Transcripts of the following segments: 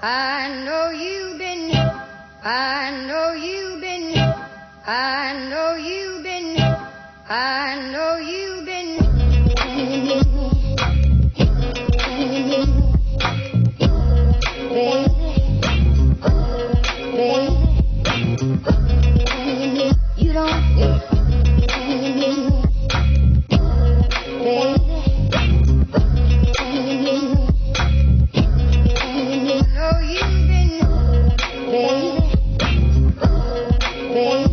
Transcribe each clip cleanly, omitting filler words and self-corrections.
I know you've been, I know you've been, I know you've been, I know you've been. Baby, baby, you don't, baby, know you've been, baby, baby,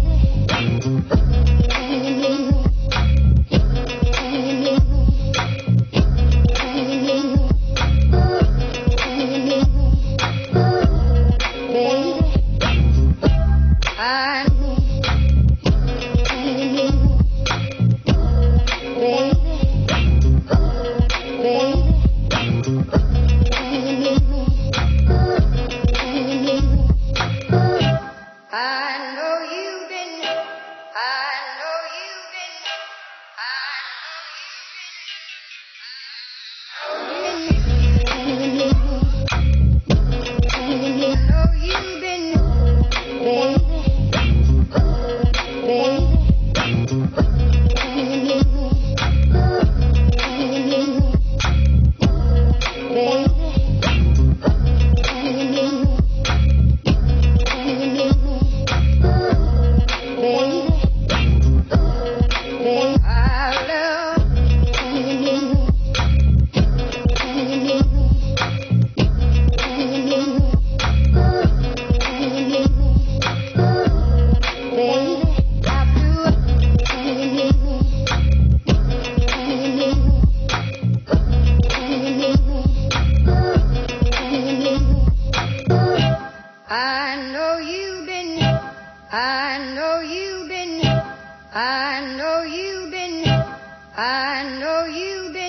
I know you've been, I know you've been, I know you've been, baby, baby, I know you've been, I know you've been, I know you've been, I know you've been.